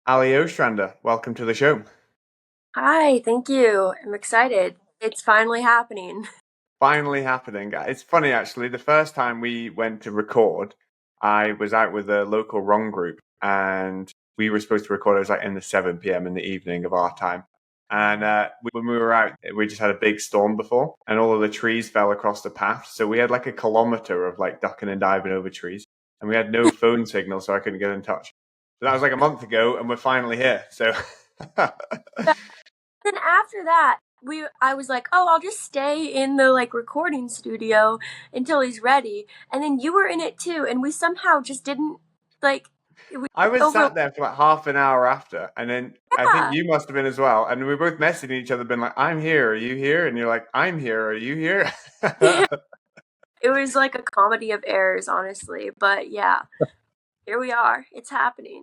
Allie Ostrander, welcome to the show. Hi, thank you. I'm excited. It's finally happening. Finally happening. It's funny actually. The first time we went to record, I was out with a local run group, and we were supposed to record. It was like in the 7 p.m. in the evening of our time. And when we were out, we just had a big storm before, and all of the trees fell across the path. So we had like a kilometer of like ducking and diving over trees, and we had no phone signal, so I couldn't get in touch. So that was like a month ago, and we're finally here. So Then after that, I was like, "Oh, I'll just stay in the recording studio until he's ready." And then you were in it too, and we somehow just didn't like it was I was over. sat there for like half an hour after, and then I think Yeah. you must have been as well. And we were both messaging each other, been like, "I'm here, are you here?" And you're like, "I'm here, are you here?" It was like a comedy of errors, honestly. But yeah, here we are. It's happening.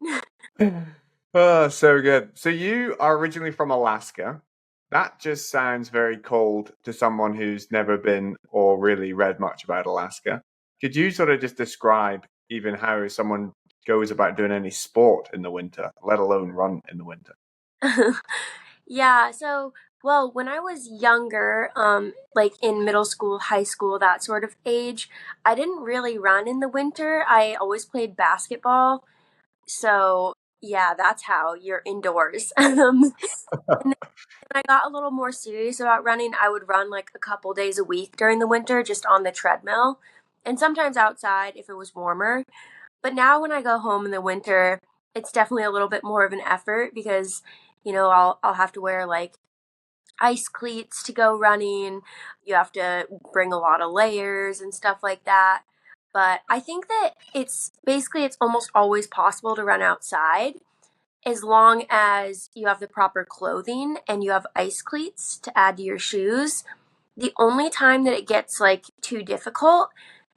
Oh, so good. So you are originally from Alaska. That just sounds very cold to someone who's never been or really read much about Alaska. Could you sort of just describe even how someone goes about doing any sport in the winter, let alone run in the winter? Yeah, so well, when I was younger, like in middle school, high school, that sort of age, I didn't really run in the winter. I always played basketball. So, yeah, that's how you're indoors. And then when I got a little more serious about running, I would run like a couple days a week during the winter just on the treadmill and sometimes outside if it was warmer. But now when I go home in the winter, it's definitely a little bit more of an effort because I'll have to wear like ice cleats to go running. You have to bring a lot of layers and stuff like that. But I think that it's almost always possible to run outside as long as you have the proper clothing and you have ice cleats to add to your shoes. The only time that it gets like too difficult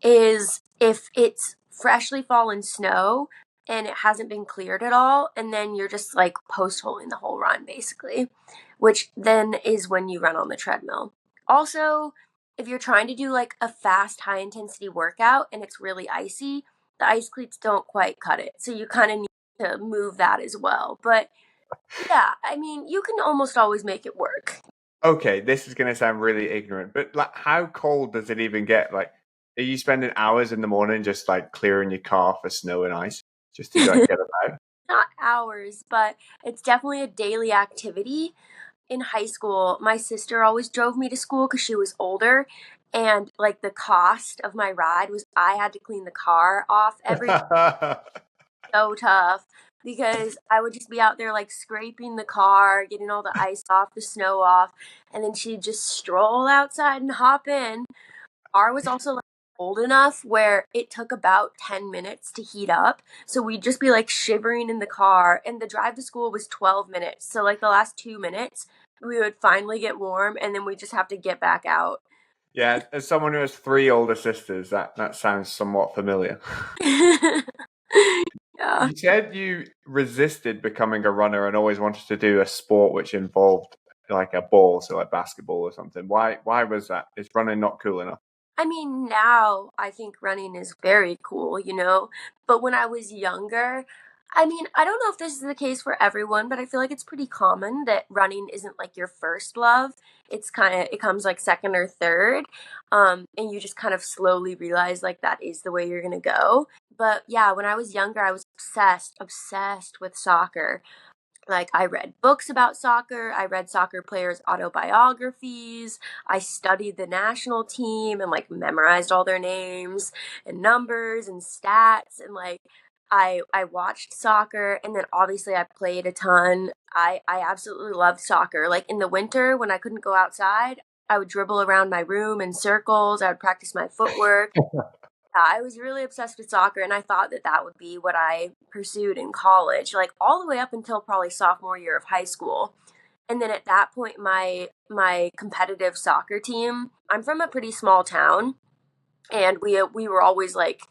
is if it's freshly fallen snow and it hasn't been cleared at all, and then you're just like post holing the whole run basically, which then is when you run on the treadmill. Also, if you're trying to do like a fast, high intensity workout and it's really icy, the ice cleats don't quite cut it. So you kind of need to move that as well. But yeah, I mean, you can almost always make it work. Okay, this is going to sound really ignorant, but like, how cold does it even get? Like, are you spending hours in the morning just like clearing your car for snow and ice just to like get about? Not hours, but it's definitely a daily activity. In high school, my sister always drove me to school because she was older, and like the cost of my ride was I had to clean the car off every so tough because I would just be out there like scraping the car, getting all the ice off, the snow off, and then she'd just stroll outside and hop in. Car was also like old enough where it took about 10 minutes to heat up. So we'd just be like shivering in the car, and the drive to school was 12 minutes. So, like, the last 2 minutes, we would finally get warm, and then we just have to get back out. Yeah, as someone who has three older sisters, that sounds somewhat familiar. Yeah. You said you resisted becoming a runner and always wanted to do a sport which involved like a ball, so like basketball or something. Why was that? Is running not cool enough? I mean, now I think running is very cool. But when I was younger, I mean, I don't know if this is the case for everyone, but I feel like it's pretty common that running isn't like your first love. It comes like second or third. And you just kind of slowly realize like that is the way you're gonna go. But yeah, when I was younger, I was obsessed with soccer. Like, I read books about soccer, I read soccer players' autobiographies, I studied the national team and like memorized all their names and numbers and stats, and like I watched soccer, and then obviously I played a ton. I absolutely loved soccer. Like in the winter when I couldn't go outside, I would dribble around my room in circles, I would practice my footwork. Yeah, I was really obsessed with soccer, and I thought that that would be what I pursued in college, like all the way up until probably sophomore year of high school. And then at that point, my competitive soccer team. I'm from a pretty small town, and we were always like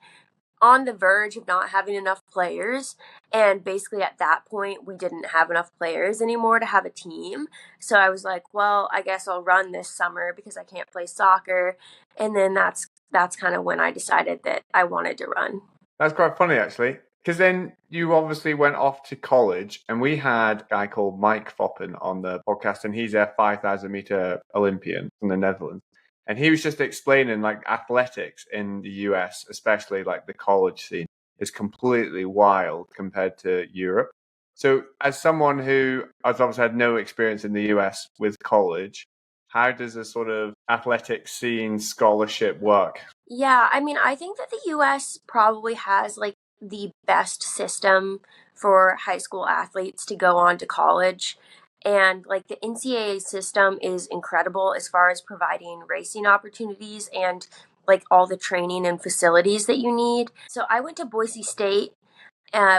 on the verge of not having enough players. And basically, at that point, we didn't have enough players anymore to have a team. So I was like, well, I guess I'll run this summer because I can't play soccer. And then that's kind of when I decided that I wanted to run. That's quite funny actually. Because then you obviously went off to college, and we had a guy called Mike Foppen on the podcast, and he's a 5,000 meter Olympian from the Netherlands. And he was just explaining like athletics in the US, especially like the college scene, is completely wild compared to Europe. So, as someone who has obviously had no experience in the US with college, how does a sort of athletic scene scholarship work? Yeah, I mean, I think that the US probably has like the best system for high school athletes to go on to college. And like the NCAA system is incredible as far as providing racing opportunities and like all the training and facilities that you need. So I went to Boise State,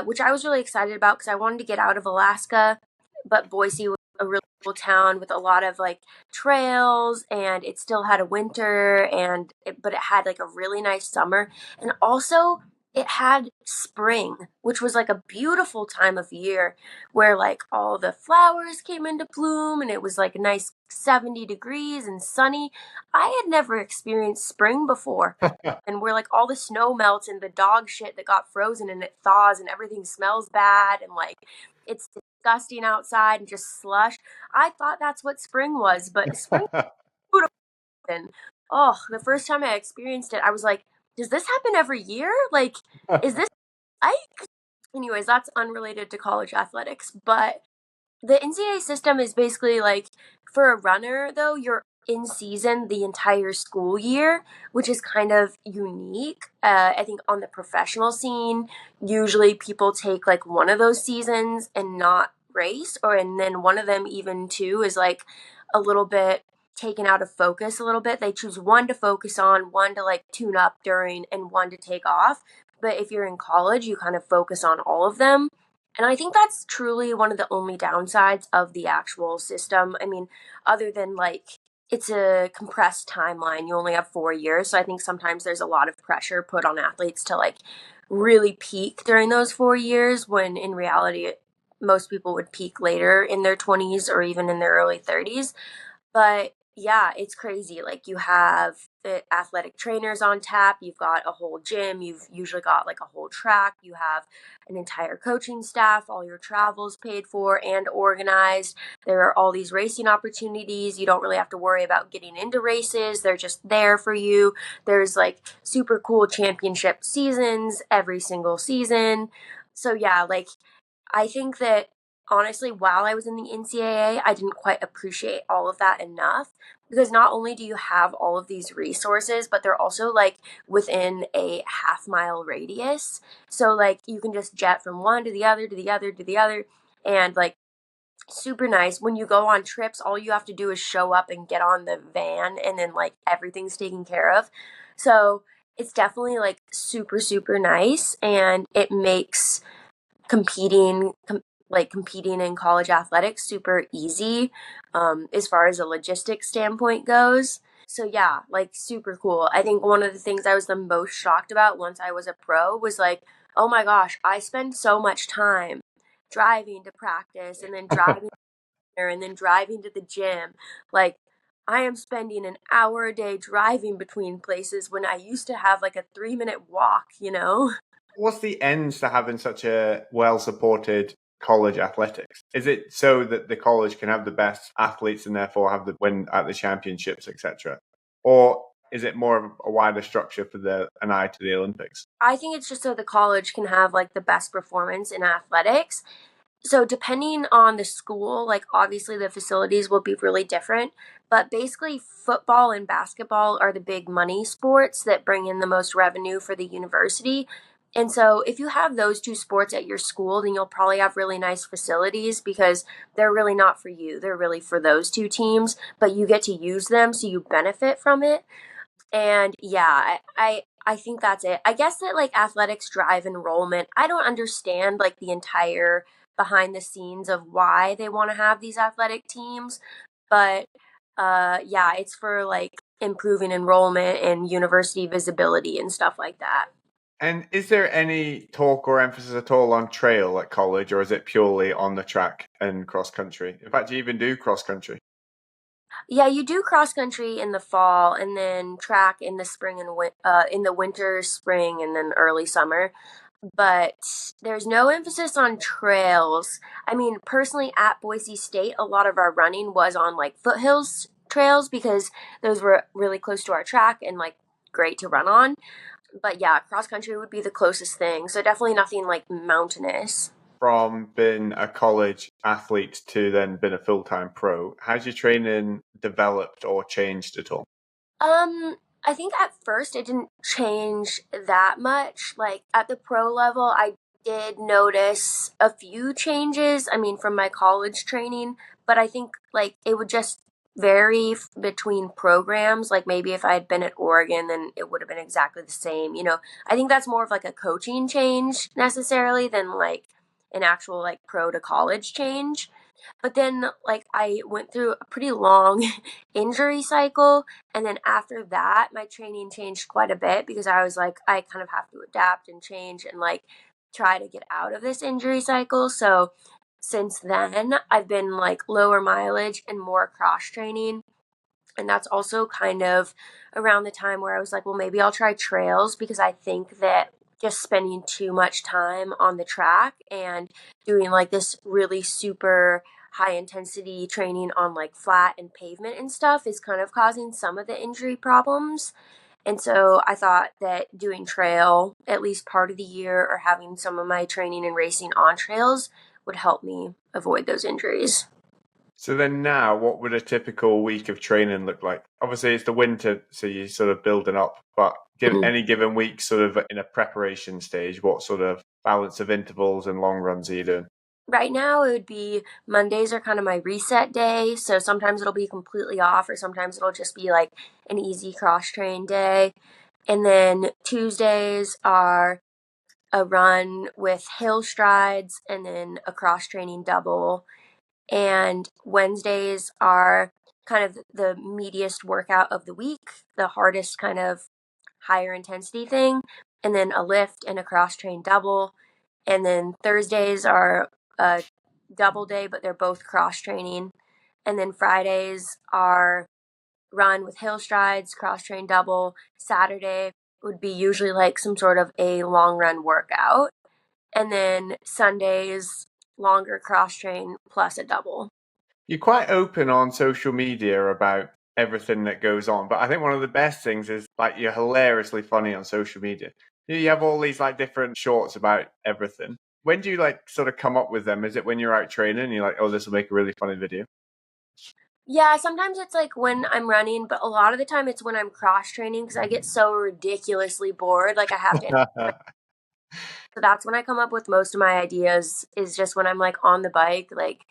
which I was really excited about because I wanted to get out of Alaska, but Boise was a really cool town with a lot of like trails, and it still had a winter, but it had like a really nice summer, and also it had spring, which was like a beautiful time of year where like all the flowers came into bloom and it was like a nice 70 degrees and sunny. I had never experienced spring before, and where like all the snow melts and the dog shit that got frozen and it thaws and everything smells bad and like it's disgusting outside and just slush. I thought that's what spring was, but spring is beautiful. And oh, the first time I experienced it, I was like, does this happen every year? Like, is this like? Anyways, that's unrelated to college athletics, but the NCAA system is basically like for a runner, though, you're in season the entire school year, which is kind of unique. I think on the professional scene, usually people take like one of those seasons and not race, or and then one of them even too is like a little bit taken out of focus a little bit. They choose one to focus on, one to like tune up during, and one to take off. But if you're in college, you kind of focus on all of them. And I think that's truly one of the only downsides of the actual system. I mean, other than like it's a compressed timeline, you only have 4 years. So I think sometimes there's a lot of pressure put on athletes to like really peak during those 4 years when in reality, most people would peak later in their 20s or even in their early 30s. But yeah, it's crazy. Like you have the athletic trainers on tap, you've got a whole gym, you've usually got like a whole track, you have an entire coaching staff, all your travels paid for and organized. There are all these racing opportunities. You don't really have to worry about getting into races. They're just there for you. There's like super cool championship seasons every single season. So yeah, like I think that honestly, while I was in the NCAA, I didn't quite appreciate all of that enough because not only do you have all of these resources, but they're also like within a half-mile radius. So, like, you can just jet from one to the other, to the other, to the other, and like super nice. When you go on trips, all you have to do is show up and get on the van, and then like everything's taken care of. So, it's definitely like super, super nice, and it makes competing in college athletics super easy as far as a logistics standpoint goes. So yeah, like super cool. I think one of the things I was the most shocked about once I was a pro was like, oh my gosh, I spend so much time driving to practice and then driving there and then driving to the gym. Like I am spending an hour a day driving between places when I used to have like a 3-minute walk, you know? What's the ends to having such a well supported college athletics? Is it so that the college can have the best athletes and therefore have the win at the championships, etc.? Or is it more of a wider structure for the an eye to the Olympics? I think it's just so the college can have like the best performance in athletics. So depending on the school, like obviously the facilities will be really different, but basically football and basketball are the big money sports that bring in the most revenue for the university. And so if you have those two sports at your school, then you'll probably have really nice facilities because they're really not for you. They're really for those two teams, but you get to use them so you benefit from it. And yeah, I think that's it. I guess that like athletics drive enrollment. I don't understand like the entire behind the scenes of why they want to have these athletic teams, but yeah, it's for like improving enrollment and university visibility and stuff like that. And is there any talk or emphasis at all on trail at college, or is it purely on the track and cross country? In fact, you even do cross country. Yeah, you do cross country in the fall and then track in the spring and in the winter, spring, and then early summer. but there's no emphasis on trails. I mean, personally, at Boise State, a lot of our running was on like foothills trails because those were really close to our track and like great to run on. But yeah, cross country would be the closest thing. So definitely nothing like mountainous. From being a college athlete to then being a full-time pro, how's your training developed or changed at all? I think at first it didn't change that much. Like at the pro level, I did notice a few changes. I mean, from my college training, but I think like it would just vary between programs. Like maybe if I had been at Oregon, then it would have been exactly the same. I think that's more of like a coaching change necessarily than like an actual like pro to college change. But then, like, I went through a pretty long injury cycle. And then after that, my training changed quite a bit because I was like, I kind of have to adapt and change and, like, try to get out of this injury cycle. So since then, I've been, like, lower mileage and more cross training. And that's also kind of around the time where I was like, well, maybe I'll try trails because I think that just spending too much time on the track and doing like this really super high intensity training on like flat and pavement and stuff is kind of causing some of the injury problems. And so I thought that doing trail at least part of the year or having some of my training and racing on trails would help me avoid those injuries. So then now, what would a typical week of training look like? Obviously, it's the winter, so you're sort of building up, but give any given week sort of in a preparation stage, what sort of balance of intervals and long runs are you doing? Right now, it would be Mondays are kind of my reset day. So sometimes it'll be completely off, or sometimes it'll just be like an easy cross train day. And then Tuesdays are a run with hill strides and then a cross training double. And Wednesdays are kind of the meatiest workout of the week, the hardest kind of higher intensity thing, and then a lift and a cross train double. And then Thursdays are a double day, but they're both cross training. And then Fridays are run with hill strides, cross train double. Saturday would be usually like some sort of a long run workout. And then Sundays, longer cross train plus a double. You're quite open on social media about everything that goes on, but I think one of the best things is like you're hilariously funny on social media. You have all these like different shorts about everything. When do you like sort of come up with them? Is it when you're out training and you're like, oh, this will make a really funny video? Yeah, sometimes it's like when I'm running, but a lot of the time it's when I'm cross training because I get so ridiculously bored. Like I have to. So that's when I come up with most of my ideas, is just when I'm like on the bike, like,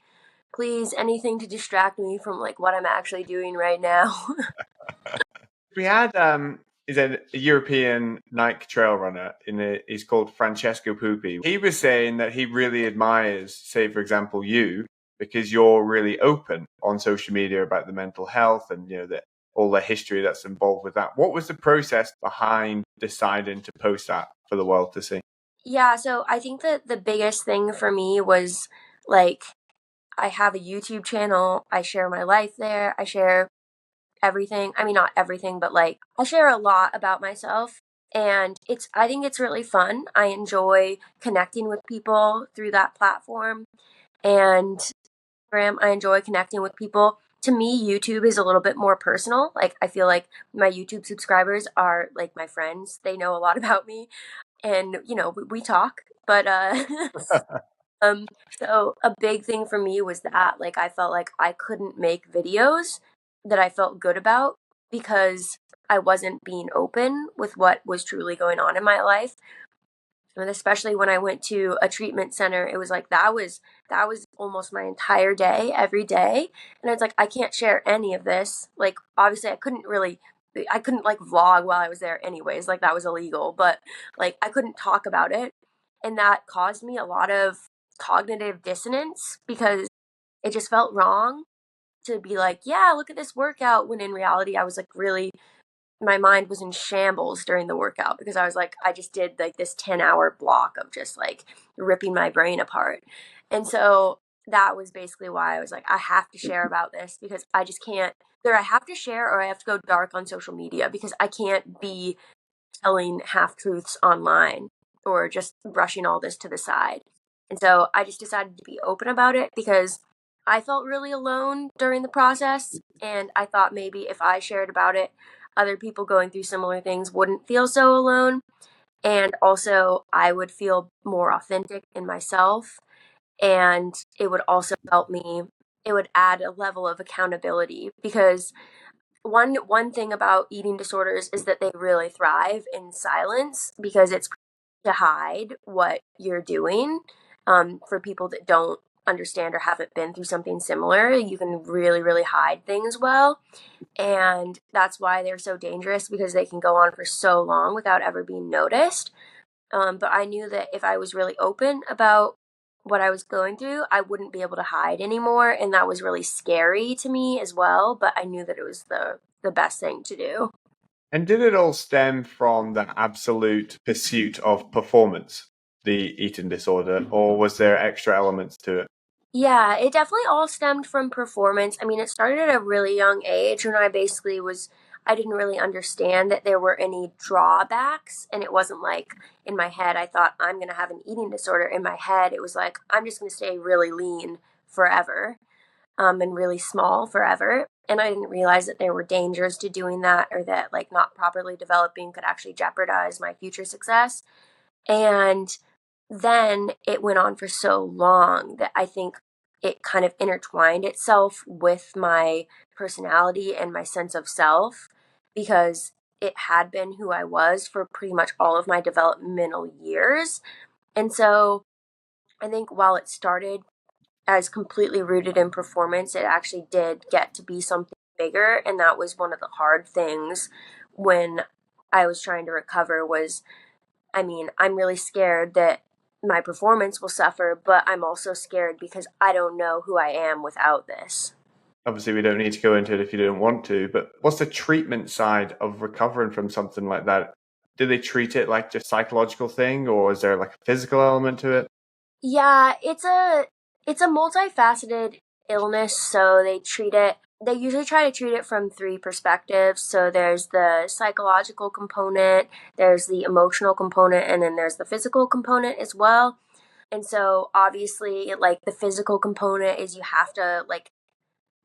please, anything to distract me from like what I'm actually doing right now. We had is a European Nike trail runner he's called Francesco Pupi. He was saying that he really admires, say for example, you because you're really open on social media about the mental health and that all the history that's involved with that. What was the process behind deciding to post that for the world to see? Yeah, so I think that the biggest thing for me was like I have a YouTube channel. I share my life there. I share everything. I mean, not everything, but like I share a lot about myself. And I think it's really fun. I enjoy connecting with people through that platform. And Instagram, I enjoy connecting with people. To me, YouTube is a little bit more personal. Like, I feel like my YouTube subscribers are like my friends. They know a lot about me. And, we talk. But so a big thing for me was that like I felt like I couldn't make videos that I felt good about because I wasn't being open with what was truly going on in my life. And especially when I went to a treatment center, it was like that was almost my entire day, every day. And it's like I can't share any of this. Like obviously I couldn't like vlog while I was there anyways, like that was illegal, but like I couldn't talk about it. And that caused me a lot of cognitive dissonance because it just felt wrong to be like, yeah, look at this workout when in reality I was like really my mind was in shambles during the workout because I was like, I just did like this 10-hour block of just like ripping my brain apart. And so that was basically why I was like, I have to share about this because I just can't, either I have to share or I have to go dark on social media because I can't be telling half truths online. or just brushing all this to the side. And so I just decided to be open about it because I felt really alone during the process. And I thought maybe if I shared about it, other people going through similar things wouldn't feel so alone. And also, I would feel more authentic in myself. And it would also help me, it would add a level of accountability because one thing about eating disorders is that they really thrive in silence because it's to hide what you're doing. For people that don't understand or haven't been through something similar, you can really, really hide things well. And that's why they're so dangerous because they can go on for so long without ever being noticed. But I knew that if I was really open about what I was going through, I wouldn't be able to hide anymore. And that was really scary to me as well. But I knew that it was the best thing to do. And did it all stem from the absolute pursuit of performance, the eating disorder, or was there extra elements to it? Yeah, it definitely all stemmed from performance. I mean, it started at a really young age when I didn't really understand that there were any drawbacks. And it wasn't like in my head, I thought I'm going to have an eating disorder. In my head, it was like, I'm just going to stay really lean forever, and really small forever. And I didn't realize that there were dangers to doing that or that like not properly developing could actually jeopardize my future success. And then it went on for so long that I think it kind of intertwined itself with my personality and my sense of self because it had been who I was for pretty much all of my developmental years. And so I think while it started as completely rooted in performance, it actually did get to be something bigger. And that was one of the hard things when I was trying to recover was, I mean, I'm really scared that my performance will suffer, but I'm also scared because I don't know who I am without this. Obviously, we don't need to go into it if you don't want to, but what's the treatment side of recovering from something like that? Do they treat it like just psychological thing, or is there like a physical element to it? Yeah, it's a multifaceted illness, so they usually try to treat it from three perspectives. So there's the psychological component, there's the emotional component, and then there's the physical component as well. And so obviously like the physical component is you have to like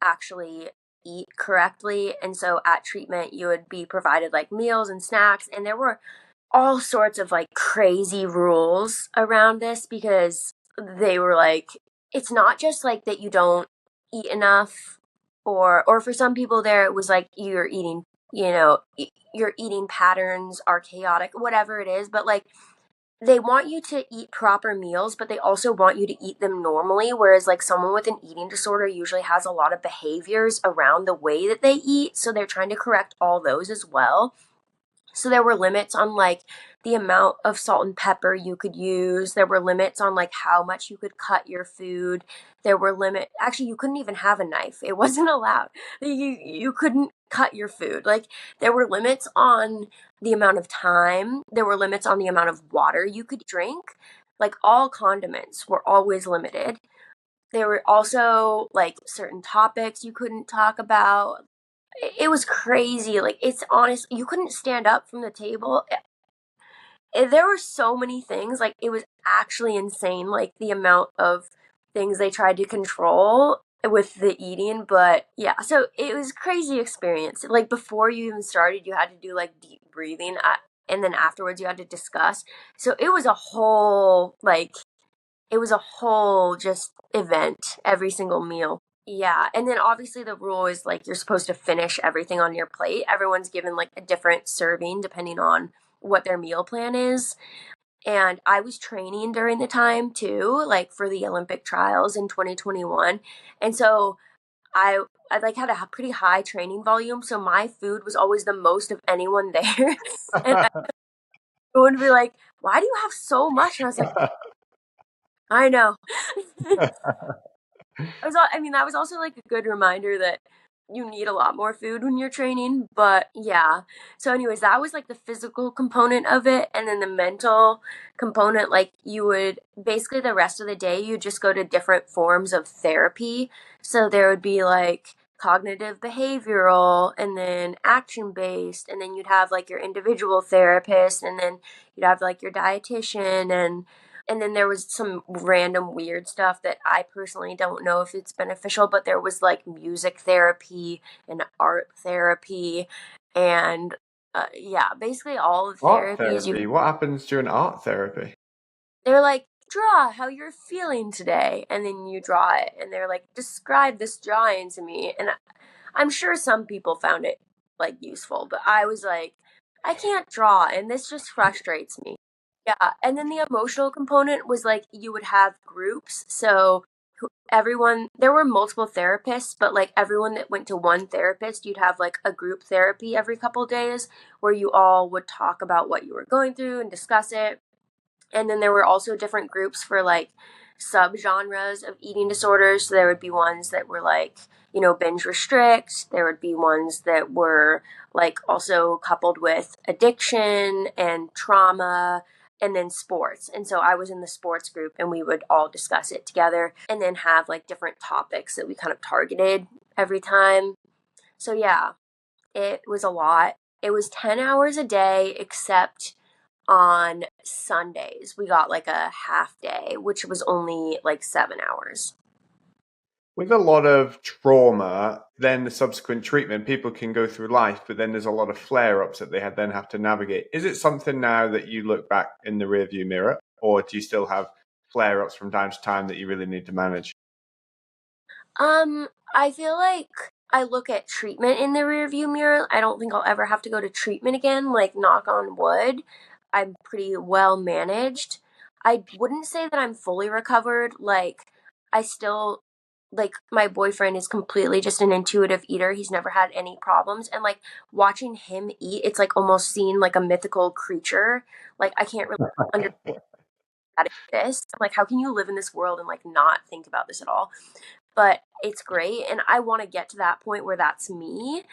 actually eat correctly. And so at treatment, you would be provided like meals and snacks. And there were all sorts of like crazy rules around this because they were like, it's not just like that you don't eat enough, or for some people there, it was like you're eating, your eating patterns are chaotic, whatever it is. But like, they want you to eat proper meals, but they also want you to eat them normally. Whereas, like, someone with an eating disorder usually has a lot of behaviors around the way that they eat. So they're trying to correct all those as well. So there were limits on like the amount of salt and pepper you could use. There were limits on like how much you could cut your food. There were actually you couldn't even have a knife. It wasn't allowed. You couldn't cut your food. Like there were limits on the amount of time. There were limits on the amount of water you could drink. Like all condiments were always limited. There were also like certain topics you couldn't talk about. It was crazy. Like it's honest, you couldn't stand up from the table. There were so many things. Like it was actually insane. Like the amount of things they tried to control with the eating. But yeah, so it was a crazy experience. Like before you even started, you had to do like deep breathing, and then afterwards you had to discuss. So it was a whole just event every single meal. Yeah, and then obviously the rule is like you're supposed to finish everything on your plate. Everyone's given like a different serving depending on what their meal plan is. And I was training during the time too, like for the Olympic trials in 2021. And so I like had a pretty high training volume, so my food was always the most of anyone there. And everyone would be like, "Why do you have so much?" And I was like, "I know." I mean, that was also like a good reminder that you need a lot more food when you're training. But yeah. So, anyways, that was like the physical component of it. And then the mental component, like you would basically the rest of the day, you just go to different forms of therapy. So, there would be like cognitive behavioral, and then action based, and then you'd have like your individual therapist, and then you'd have like your dietitian, and then there was some random weird stuff that I personally don't know if it's beneficial, but there was like music therapy and art therapy, and yeah, basically all of Art therapies you therapy. What happens during art therapy? they're like, draw how you're feeling today, and then you draw it, and they're like, describe this drawing to me, and I'm sure some people found it like useful, but I was like, I can't draw, and this just frustrates me. Yeah, and then the emotional component was like you would have groups, so everyone, there were multiple therapists, but like everyone that went to one therapist, you'd have like a group therapy every couple days where you all would talk about what you were going through and discuss it. And then there were also different groups for like subgenres of eating disorders. So there would be ones that were like, binge restrict. There would be ones that were like also coupled with addiction and trauma, and then sports. And so I was in the sports group, and we would all discuss it together and then have like different topics that we kind of targeted every time. So yeah, it was a lot. It was 10 hours a day, except on Sundays we got like a half day, which was only like 7 hours. With a lot of trauma, then the subsequent treatment, people can go through life, but then there's a lot of flare ups that they then have to navigate. Is it something now that you look back in the rearview mirror, or do you still have flare ups from time to time that you really need to manage? I feel like I look at treatment in the rearview mirror. I don't think I'll ever have to go to treatment again, like knock on wood. I'm pretty well managed. I wouldn't say that I'm fully recovered. Like, I still, like, my boyfriend is completely just an intuitive eater. He's never had any problems. And, like, watching him eat, it's like almost seeing like a mythical creature. Like, I can't really understand that exists. I'm like, how can you live in this world and like not think about this at all? But it's great, and I want to get to that point where that's me,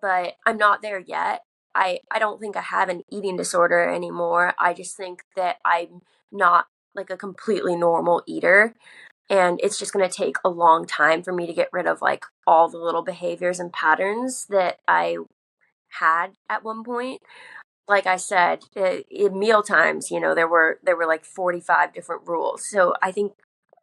but I'm not there yet. I don't think I have an eating disorder anymore. I just think that I'm not like a completely normal eater, and it's just going to take a long time for me to get rid of like all the little behaviors and patterns that I had at one point. Like I said, in meal times, there were like 45 different rules. So I think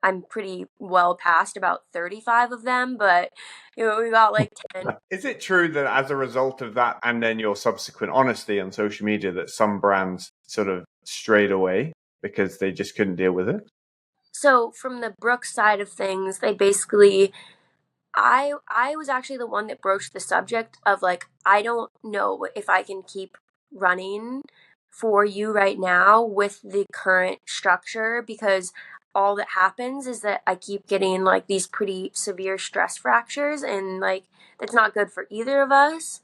I'm pretty well past about 35 of them, but we got like 10. Is it true that as a result of that and then your subsequent honesty on social media, that some brands sort of strayed away because they just couldn't deal with it? So from the Brooks side of things, they basically I was actually the one that broached the subject of like, I don't know if I can keep running for you right now with the current structure, because all that happens is that I keep getting like these pretty severe stress fractures, and like that's not good for either of us.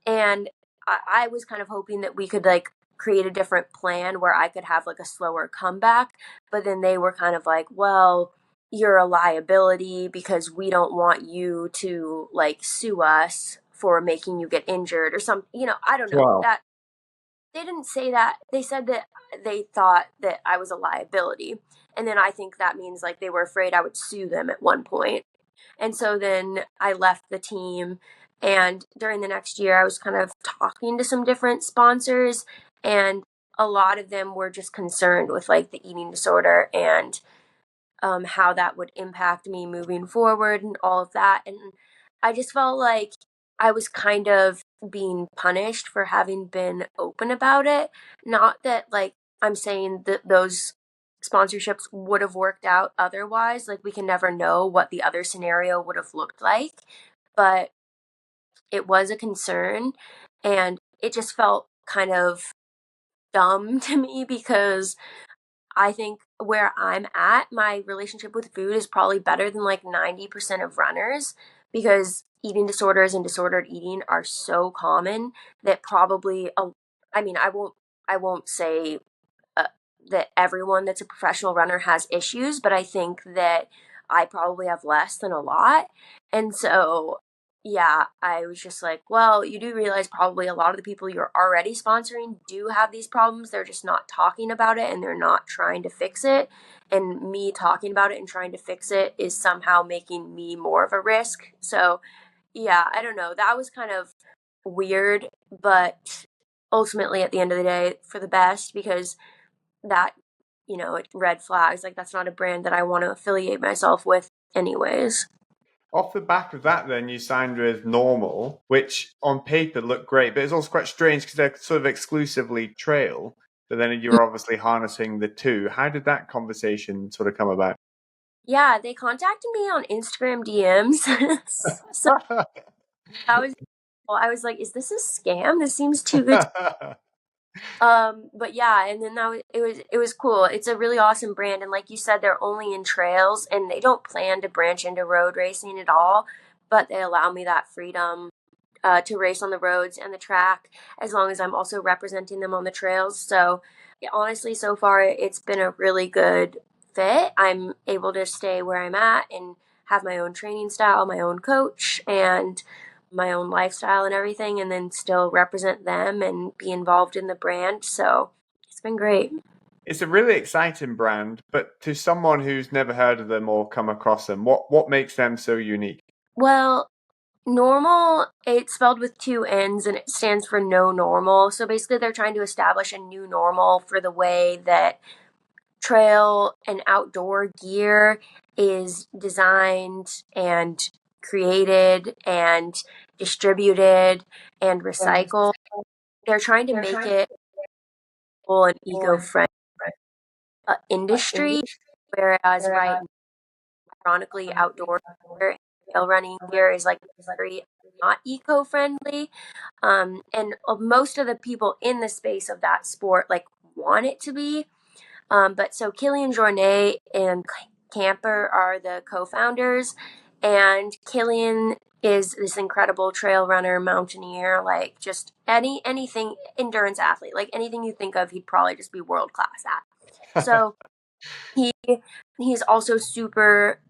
And I was kind of hoping that we could like create a different plan where I could have like a slower comeback. But then they were kind of like, well, you're a liability because we don't want you to like sue us for making you get injured or something. I don't know. Wow. That they didn't say that. They said that they thought that I was a liability. And then I think that means like they were afraid I would sue them at one point. And so then I left the team. And during the next year, I was kind of talking to some different sponsors, and a lot of them were just concerned with like the eating disorder and how that would impact me moving forward and all of that. And I just felt like I was kind of being punished for having been open about it. Not that like I'm saying that those sponsorships would have worked out otherwise. Like, we can never know what the other scenario would have looked like, but it was a concern, and it just felt kind of dumb to me because I think where I'm at, my relationship with food is probably better than like 90% of runners, because eating disorders and disordered eating are so common that probably, I mean, I won't say uh, that everyone that's a professional runner has issues, but I think that I probably have less than a lot. And so, yeah, I was just like, well, you do realize probably a lot of the people you're already sponsoring do have these problems. They're just not talking about it, and they're not trying to fix it. And me talking about it and trying to fix it is somehow making me more of a risk. So, yeah, I don't know. That was kind of weird, but ultimately at the end of the day, for the best because that, red flags. Like, that's not a brand that I want to affiliate myself with, anyways. Off the back of that, then you signed with Normal, which on paper looked great, but it's also quite strange because they're sort of exclusively trail. But then you're obviously harnessing the two. How did that conversation sort of come about? Yeah, they contacted me on Instagram DMs. So that was, well, I was like, is this a scam? This seems too good. But yeah, and then it was cool. It's a really awesome brand, and like you said, they're only in trails, and they don't plan to branch into road racing at all. But they allow me that freedom to race on the roads and the track, as long as I'm also representing them on the trails. So, yeah, honestly, so far it's been a really good fit. I'm able to stay where I'm at and have my own training style, my own coach, and my own lifestyle and everything, and then still represent them and be involved in the brand. So it's been great. It's a really exciting brand, but to someone who's never heard of them or come across them, what makes them so unique? Well, normal, it's spelled with two N's and it stands for no normal. So basically, they're trying to establish a new normal for the way that trail and outdoor gear is designed and created and distributed and recycled. They're trying to make it an eco-friendly industry, whereas right now, ironically, outdoor gear, trail running gear is like very not eco-friendly. And most of the people in the space of that sport like want it to be. But so Killian and Camper are the co-founders, and Killian is this incredible trail runner, mountaineer, like just anything endurance athlete, like anything you think of, he'd probably just be world class at. So he he's also super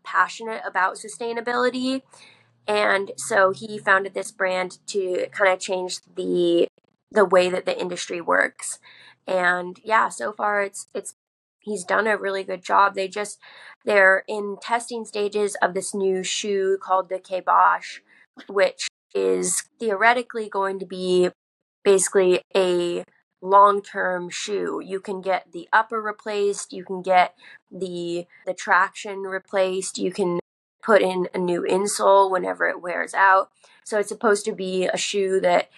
passionate about sustainability, and so he founded this brand to kind of change the way that the industry works. And yeah, so far it's he's done a really good job. They're in testing stages of this new shoe called the Kibosh, which is theoretically going to be basically a long-term shoe. You can get the upper replaced, you can get the traction replaced, you can put in a new insole whenever it wears out. So it's supposed to be a shoe that,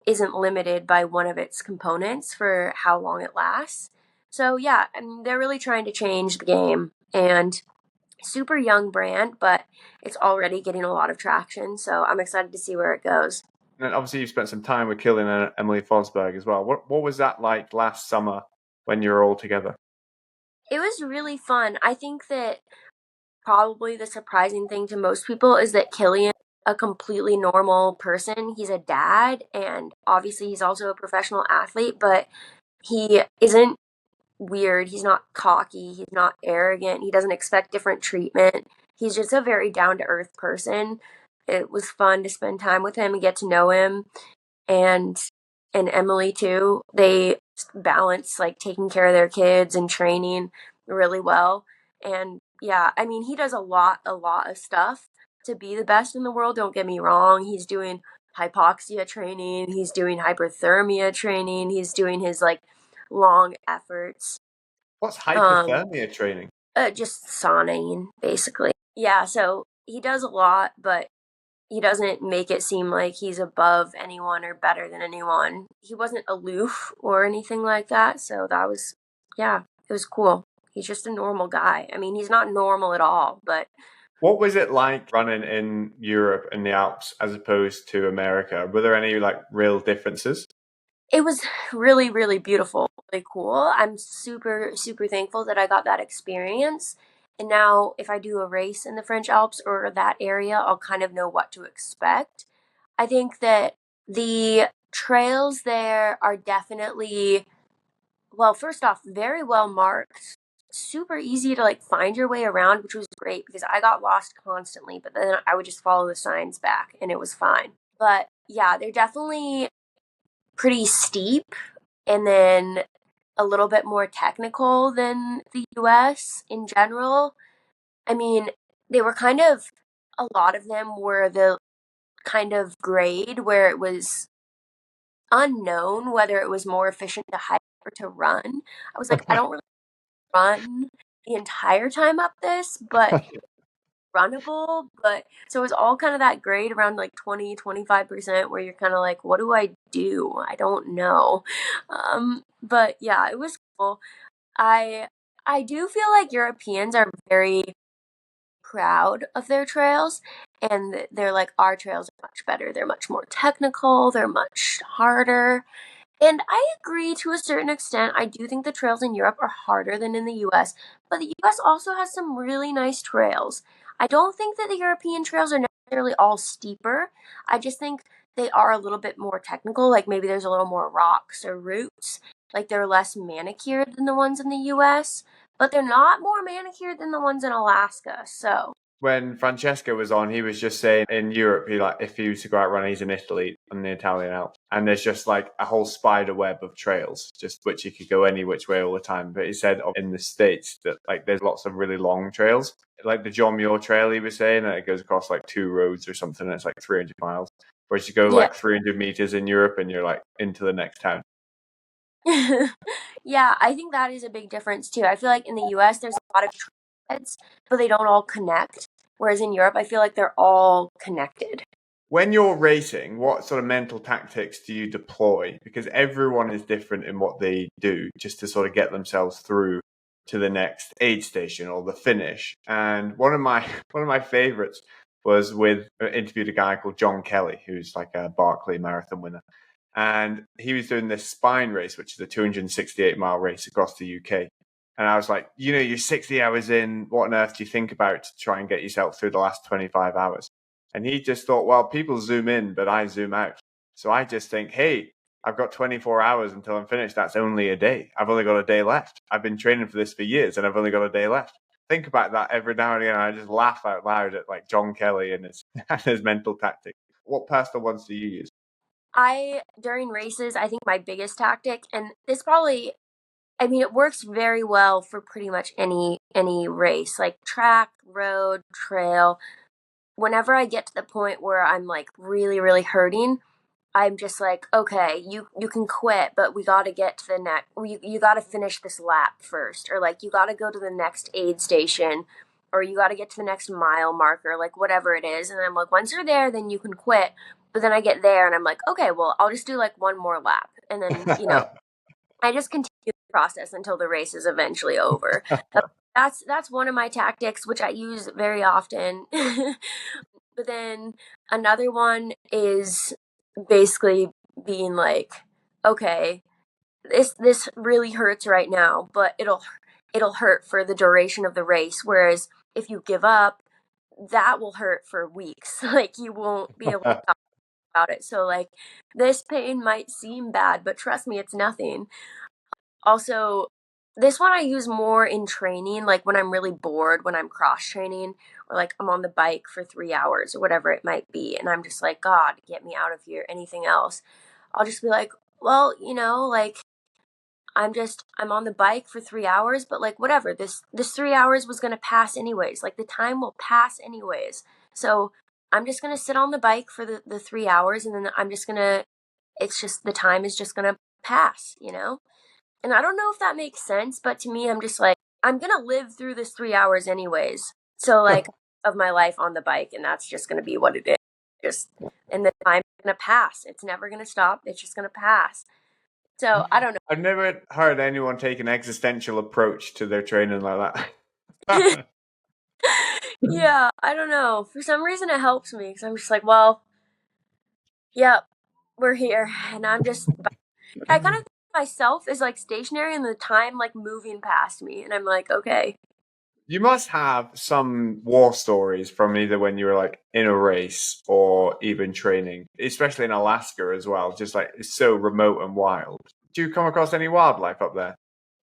isn't limited by one of its components for how long it lasts. So yeah, I mean, they're really trying to change the game, and super young brand, but it's already getting a lot of traction. So I'm excited to see where it goes. And obviously, you've spent some time with Killian and Emily Fosberg as well. What was that like last summer when you were all together? It was really fun. I think that probably the surprising thing to most people is that Killian, a completely normal person, he's a dad, and obviously he's also a professional athlete, but he isn't weird. He's not cocky. He's not arrogant. He doesn't expect different treatment. He's just a very down to earth person. It was fun to spend time with him and get to know him. And Emily too. They balance like taking care of their kids and training really well. And yeah, I mean, he does a lot of stuff to be the best in the world. Don't get me wrong. He's doing hypoxia training. He's doing hyperthermia training. He's doing his like long efforts. What's Um, hypothermia training? just saunaing basically. Yeah, so he does a lot, but he doesn't make it seem like he's above anyone or better than anyone. He wasn't aloof or anything like that, so yeah, it was cool. He's just a normal guy. I mean, he's not normal at all, but What was it like running in Europe and the Alps as opposed to America? Were there any like real differences? it was really, really beautiful, really cool. I'm super thankful that I got that experience. And now, if I do a race in the French Alps or that area, I'll kind of know what to expect. I think that the trails there are definitely, well, first off, very well marked, super easy to like find your way around, which was great because I got lost constantly, but then I would just follow the signs back and it was fine. But yeah, they're definitely pretty steep and then a little bit more technical than the US in general. I mean, they were kind of a lot of them were the kind of grade where it was unknown whether it was more efficient to hike or to run. I was like, I don't really run the entire time up this, but runnable. But so it was all kind of that grade around like 20-25% where you're kind of like, what do I do? I don't know. But yeah, it was cool. I I do feel like Europeans are very proud of their trails, and they're like, our trails are much better. They're much more technical, they're much harder. And I agree to a certain extent. I do think the trails in Europe are harder than in the US, but the US also has some really nice trails. I don't think that the European trails are necessarily all steeper. I just think they are a little bit more technical, like maybe there's a little more rocks or roots. Like they're less manicured than the ones in the US, but they're not more manicured than the ones in Alaska. So, When Francesco was on, he was just saying in Europe, he like if he was to go out running, he's in Italy on the Italian Alps, and there's just like a whole spider web of trails, just which he could go any which way all the time. But he said in the States that like there's lots of really long trails, like the John Muir Trail. He was saying that it goes across like 2 roads or something, and it's like 300 miles. Whereas you go yeah. like 300 meters in Europe, and you're like into the next town. Yeah, I think that is a big difference too. I feel like in the US there's a lot of trailheads, but they don't all connect. Whereas in Europe, I feel like they're all connected. When you're racing, what sort of mental tactics do you deploy? Because everyone is different in what they do just to sort of get themselves through to the next aid station or the finish. And one of my one of my favorites was with interviewed a guy called John Kelly, who's like a Barkley marathon winner. And he was doing this spine race, which is a 268-mile race across the UK. And I was like, you're 60 hours in. What on earth do you think about to try and get yourself through the last 25 hours? And he just thought, well, people zoom in, but I zoom out. So I just think, hey, I've got 24 hours until I'm finished. That's only a day. I've only got a day left. I've been training for this for years and I've only got a day left. Think about that every now and again. I just laugh out loud at like John Kelly and his, and his mental tactic. What personal ones do you use? During races, I think my biggest tactic, and this probably, I mean, it works very well for pretty much any race, like track, road, trail. Whenever I get to the point where I'm like really, really hurting, I'm just like, okay, you can quit, but we got to get to the next. You got to finish this lap first, or like you got to go to the next aid station, or you got to get to the next mile marker, like whatever it is. And I'm like, once you're there, then you can quit. But then I get there, and I'm like, okay, well, I'll just do like one more lap, and then I just continue the process until the race is eventually over. That's one of my tactics, which I use very often. But then another one is basically being like, okay, this really hurts right now, but it'll hurt for the duration of the race. Whereas if you give up, that will hurt for weeks. Like you won't be able to talk about it. So like this pain might seem bad, but trust me, it's nothing. Also, this one I use more in training, like when I'm really bored, when I'm cross training, or like I'm on the bike for 3 hours or whatever it might be, and I'm just like, God, get me out of here. Anything else? I'll just be like, well, like I'm on the bike for 3 hours, but like whatever. This 3 hours was gonna pass anyways. Like the time will pass anyways. So I'm just gonna sit on the bike for the 3 hours, and then I'm just gonna. It's just the time is just gonna pass. And I don't know if that makes sense, but to me, I'm just like, I'm gonna live through this 3 hours anyways. So like of my life on the bike, and that's just gonna be what it is. Just and the time's gonna pass. It's never gonna stop. It's just gonna pass. So I don't I've never heard anyone take an existential approach to their training like know. that. Yeah, I don't know. For some reason, it helps me because I'm just like, well, yep, we're here, and I'm just. I kind of think of myself as like stationary, and the time like moving past me, and I'm like, okay. You must have some war stories from either when you were like in a race or even training, especially in Alaska as well. Just like it's so remote and wild. Do you come across any wildlife up there?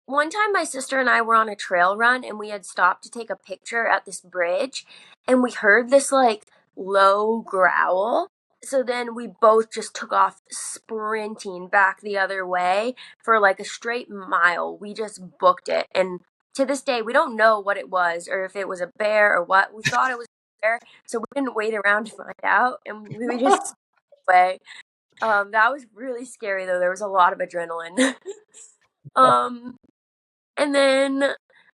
One time, my sister and I were on a trail run and we had stopped to take a picture at this bridge and we heard this like low growl. So then we both just took off sprinting back the other way for like a straight mile. We just booked it. And to this day, we don't know what it was or if it was a bear or what. We thought it was bear. So we didn't wait around to find out, and we just away. That was really scary though. There was a lot of adrenaline. um, and then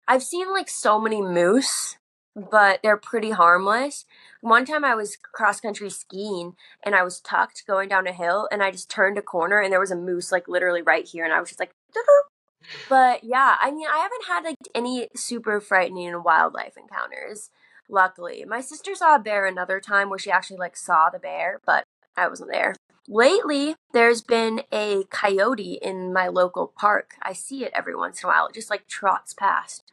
I've seen like so many moose, but they're pretty harmless. One time I was cross country skiing and I was tucked going down a hill and I just turned a corner and there was a moose like literally right here and I was just like but yeah, I mean I haven't had like any super frightening wildlife encounters. Luckily. My sister saw a bear another time where she actually like saw the bear, but I wasn't there. Lately, there's been a coyote in my local park. I see it every once in a while. It just like trots past.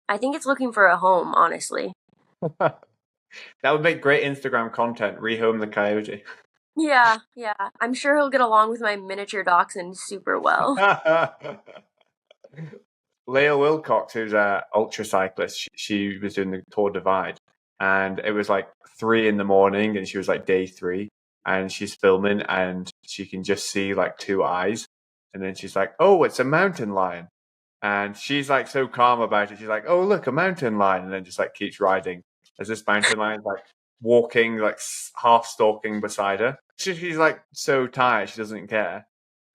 I think it's looking for a home, honestly. That would make great Instagram content. Rehome the Coyote. Yeah, yeah. I'm sure he'll get along with my miniature dachshund super well. Leah Wilcox, who's a ultra cyclist, she was doing the Tour Divide, and it was like 3 in the morning, and she was like day 3, and she's filming, and she can just see like 2 eyes, and then she's like, "Oh, it's a mountain lion," and she's like so calm about it. She's like, "Oh, look, a mountain lion," and then just like keeps riding as this mountain lion's like walking, like half stalking beside her. She's like so tired, she doesn't care.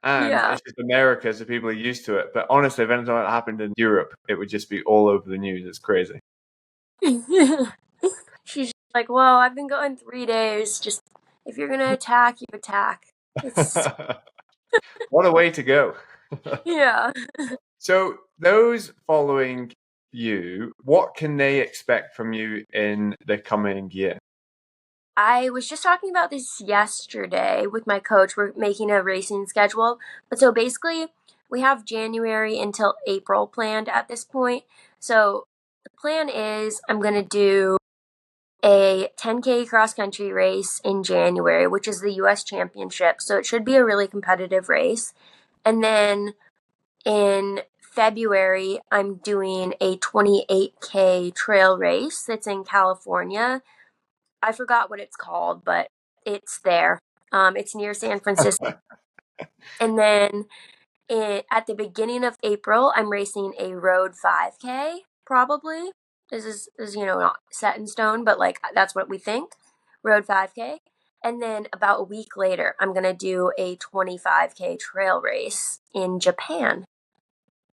And Yeah. it's just America, so people are used to it. But honestly, if anything like that happened in Europe, it would just be all over the news. It's crazy. She's like, well, I've been going 3 days. Just if you're gonna attack, you attack. It's What a way to go. yeah. So, those following you, what can they expect from you in the coming year? I was just talking about this yesterday with my coach. We're making a racing schedule. But so basically, we have January until April planned at this point. So the plan is I'm going to do a 10K cross country race in January, which is the US Championship. So it should be a really competitive race. And then in February, I'm doing a 28K trail race that's in California. I forgot what it's called, but it's there. It's near San Francisco. And then at the beginning of April, I'm racing a road 5K, probably. This is not set in stone, but like that's what we think. Road 5K. And then about a week later, I'm going to do a 25K trail race in Japan.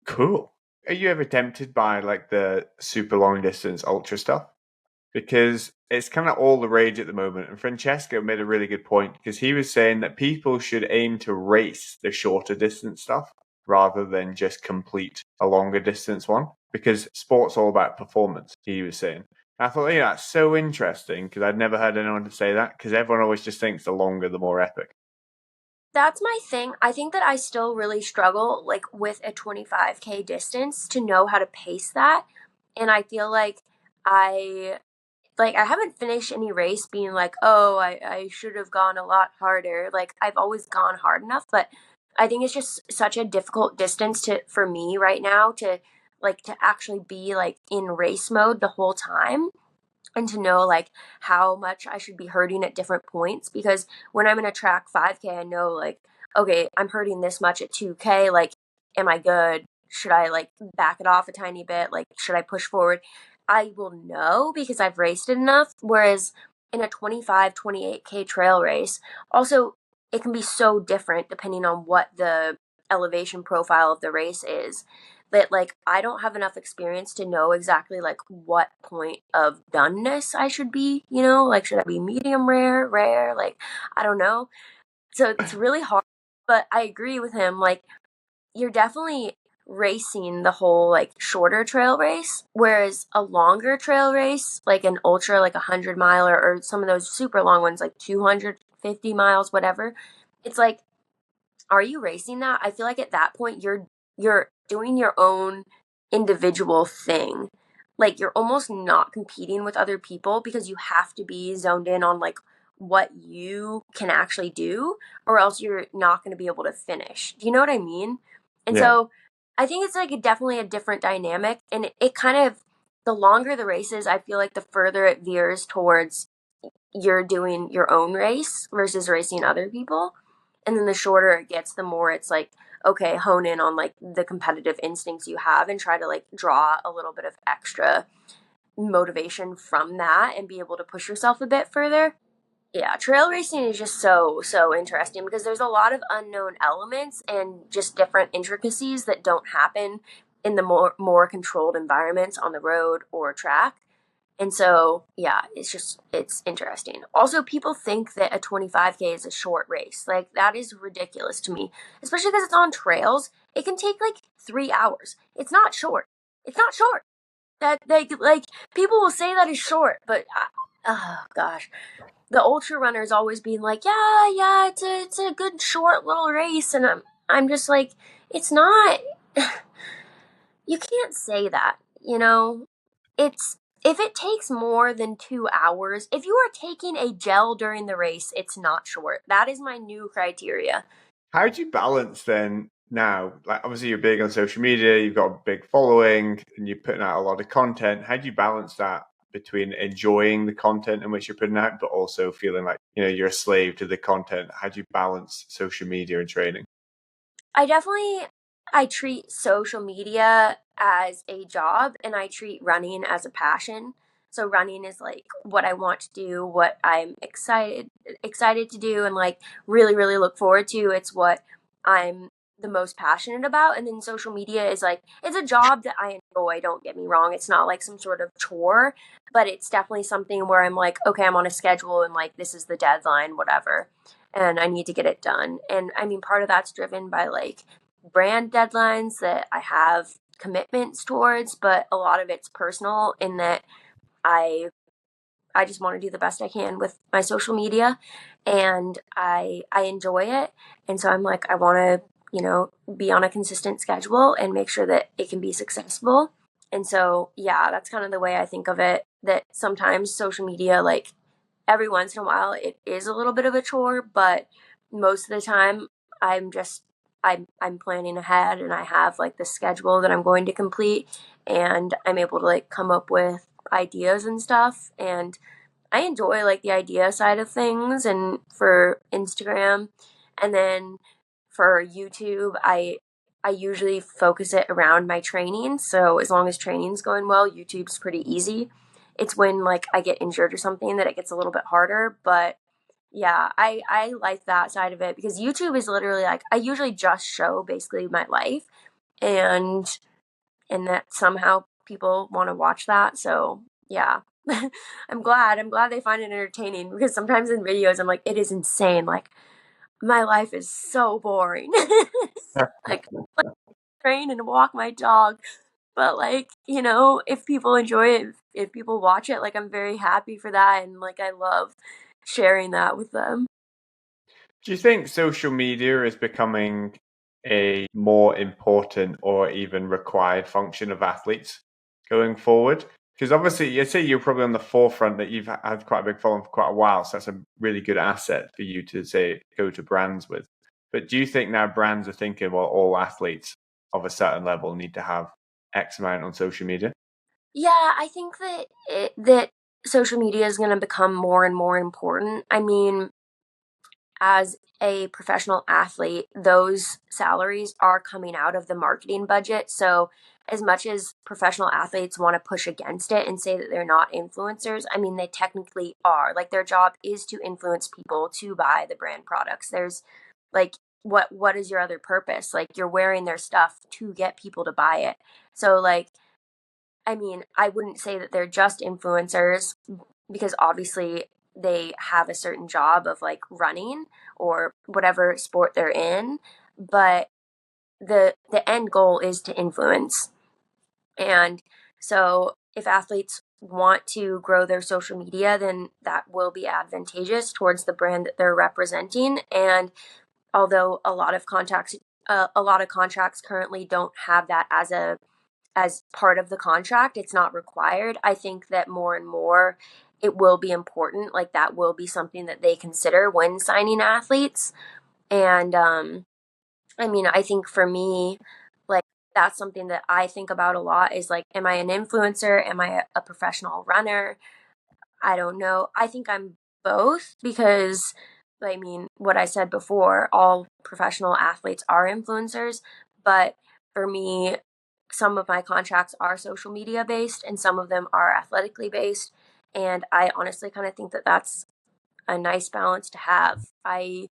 Cool. Are you ever tempted by like the super long distance ultra stuff? Because it's kind of all the rage at the moment. And Francesco made a really good point because he was saying that people should aim to race the shorter distance stuff rather than just complete a longer distance one because sport's all about performance, he was saying. And I thought, yeah, that's so interesting because I'd never heard anyone to say that because everyone always just thinks the longer, the more epic. That's my thing. I think that I still really struggle like with a 25K distance to know how to pace that. And I feel I I haven't finished any race being like, oh, I should have gone a lot harder. Like I've always gone hard enough, but I think it's just such a difficult distance to for me right now to actually be like in race mode the whole time and to know like how much I should be hurting at different points because when I'm in a track 5K, I know like, okay, I'm hurting this much at 2K. Like, am I good? Should I like back it off a tiny bit? Like, should I push forward? I will know because I've raced it enough. Whereas in a 25, 28K trail race, also, it can be so different depending on what the elevation profile of the race is that like I don't have enough experience to know exactly like what point of doneness I should be, like should I be medium rare, rare, like I don't know. So it's really hard, but I agree with him like you're definitely racing the whole like shorter trail race whereas a longer trail race like an ultra like 100 miler or some of those super long ones like 250 miles whatever it's like are you racing that? I feel like at that point you're doing your own individual thing. Like you're almost not competing with other people because you have to be zoned in on like what you can actually do or else you're not going to be able to finish. Do you know what I mean? And Yeah. so I think it's like definitely a different dynamic and it kind of the longer the race is, I feel like the further it veers towards you're doing your own race versus racing other people. And then the shorter it gets, the more it's like, okay, hone in on like the competitive instincts you have and try to like draw a little bit of extra motivation from that and be able to push yourself a bit further. Yeah, trail racing is just so interesting because there's a lot of unknown elements and just different intricacies that don't happen in the more controlled environments on the road or track. And so, yeah, it's interesting. Also, people think that a 25K is a short race. Like, that is ridiculous to me, especially because it's on trails. It can take like 3 hours. It's not short. It's not short. That like people will say that is short, but oh gosh, the ultra runners always being like, yeah, it's a good short little race, and I'm just like, it's not. You can't say that, you know. It's if it takes more than 2 hours, if you are taking a gel during the race, it's not short. That is my new criteria. How do you balance then now? Like, obviously, you're big on social media, you've got a big following, and you're putting out a lot of content. How do you balance that between enjoying the content in which you're putting out, but also feeling like, you're a slave to the content? How do you balance social media and training? I definitely I treat social media as a job and I treat running as a passion. So running is like what I want to do, what I'm excited to do and like really look forward to. It's what I'm the most passionate about. And then social media is like it's a job that I enjoy, don't get me wrong. It's not like some sort of chore, but it's definitely something where I'm like, okay, I'm on a schedule and like this is the deadline, whatever, and I need to get it done. And I mean, part of that's driven by like brand deadlines that I have commitments towards, but a lot of it's personal in that I I just want to do the best I can with my social media and I enjoy it. And so I'm like I want to, be on a consistent schedule and make sure that it can be successful. And so, yeah, that's kind of the way I think of it that sometimes social media like every once in a while it is a little bit of a chore, but most of the time I'm just I'm planning ahead and I have like the schedule that I'm going to complete and I'm able to like come up with ideas and stuff, and I enjoy like the idea side of things and for Instagram. And then for YouTube, I usually focus it around my training. So as long as training's going well, YouTube's pretty easy. It's when like I get injured or something that it gets a little bit harder, but yeah, I like that side of it because YouTube is literally like I usually just show basically my life, and that somehow people want to watch that. So yeah, I'm glad they find it entertaining because sometimes in videos I'm like, it is insane. Like my life is so boring. like, like train and walk my dog. But like, if people enjoy it, if people watch it, like I'm very happy for that and like I love sharing that with them. Do you think social media is becoming a more important or even required function of athletes going forward? Because obviously, you say you're probably on the forefront that you've had quite a big following for quite a while, so that's a really good asset for you to say go to brands with. But do you think now brands are thinking, well, all athletes of a certain level need to have X amount on social media? Yeah, I think that social media is going to become more and more important. I mean, as a professional athlete, those salaries are coming out of the marketing budget. So, as much as professional athletes want to push against it and say that they're not influencers, I mean, they technically are. Like, their job is to influence people to buy the brand products. There's like, what is your other purpose? Like, you're wearing their stuff to get people to buy it. So, like, I mean, I wouldn't say that they're just influencers because obviously they have a certain job of like running or whatever sport they're in, but the end goal is to influence. And so if athletes want to grow their social media, then that will be advantageous towards the brand that they're representing. And although a lot of contracts currently don't have that as part of the contract. It's not required. I think that more and more it will be important. Like that will be something that they consider when signing athletes. And I mean, I think for me, like that's something that I think about a lot is like, am I an influencer? Am I a professional runner? I don't know. I think I'm both because I mean, what I said before, all professional athletes are influencers. But for me, some of my contracts are social media based and some of them are athletically based. And I honestly kind of think that that's a nice balance to have. I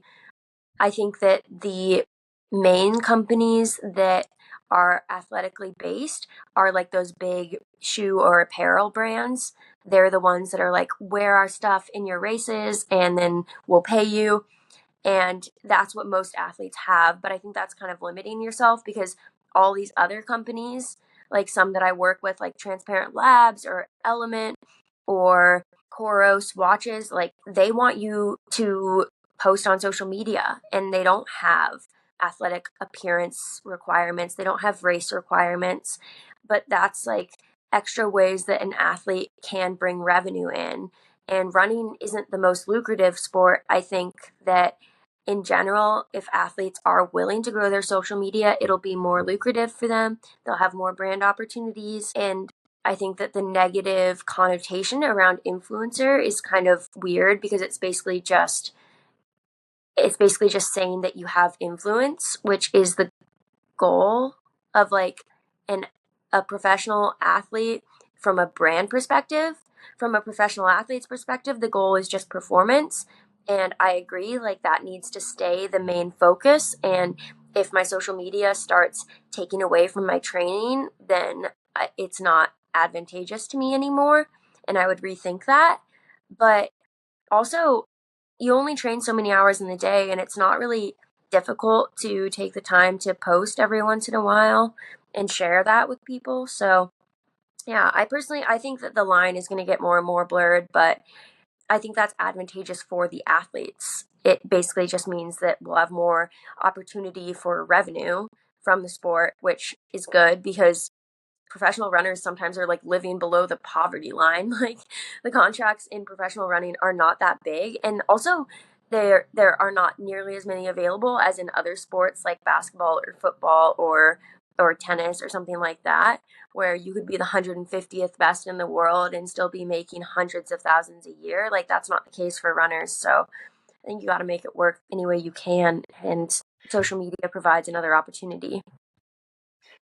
think that the main companies that are athletically based are like those big shoe or apparel brands. They're the ones that are like, wear our stuff in your races and then we'll pay you. And that's what most athletes have. But I think that's kind of limiting yourself because all these other companies, like some that I work with, like Transparent Labs or Element or Koros watches, like they want you to post on social media and they don't have athletic appearance requirements, they don't have race requirements, but that's like extra ways that an athlete can bring revenue in. And running isn't the most lucrative sport. I think that in general, if athletes are willing to grow their social media, it'll be more lucrative for them. They'll have more brand opportunities. And I think that the negative connotation around influencer is kind of weird because it's basically just saying that you have influence, which is the goal of like an a professional athlete from a brand perspective. From a professional athlete's perspective, the goal is just performance. And I agree, like that needs to stay the main focus. And if my social media starts taking away from my training, then it's not advantageous to me anymore. And I would rethink that. But also, you only train so many hours in the day, and it's not really difficult to take the time to post every once in a while and share that with people. So, yeah, I think that the line is going to get more and more blurred, but I think that's advantageous for the athletes. It basically just means that we'll have more opportunity for revenue from the sport, which is good because professional runners sometimes are like living below the poverty line. Like the contracts in professional running are not that big, and also there are not nearly as many available as in other sports like basketball or football or tennis or something like that, where you could be the 150th best in the world and still be making hundreds of thousands a year. Like that's not the case for runners. So I think you got to make it work any way you can, and social media provides another opportunity.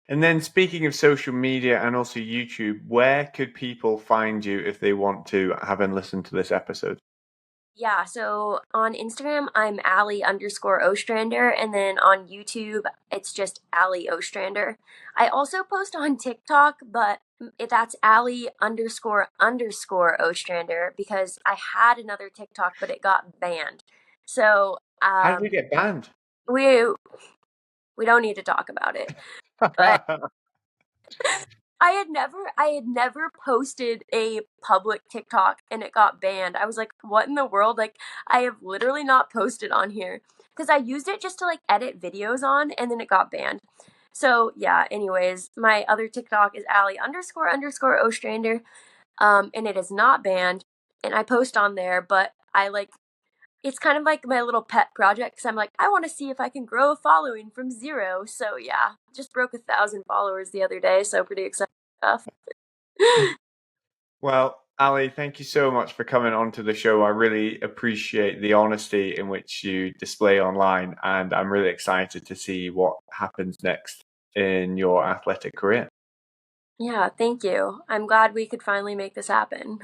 And then speaking of social media and also YouTube, where could people find you if they want to have and listen to this episode? Yeah, so on Instagram, I'm Allie_Ostrander, and then on YouTube, it's just Allie Ostrander. I also post on TikTok, but that's Allie___ Ostrander because I had another TikTok, but it got banned. So How did you get banned? we we don't need to talk about it. But I had never posted a public TikTok and it got banned. I was like, what in the world? Like I have literally not posted on here because I used it just to like edit videos on and then it got banned. So yeah, anyways, my other TikTok is Allie___ Ostrander. And it is not banned. And I post on there, but I like it's kind of like my little pet project because I'm like, I want to see if I can grow a following from zero. So yeah, just broke 1,000 followers the other day, so pretty excited stuff. Well, Ali, thank you so much for coming on to the show. I really appreciate the honesty in which you display online, and I'm really excited to see what happens next in your athletic career. Yeah, thank you. I'm glad we could finally make this happen.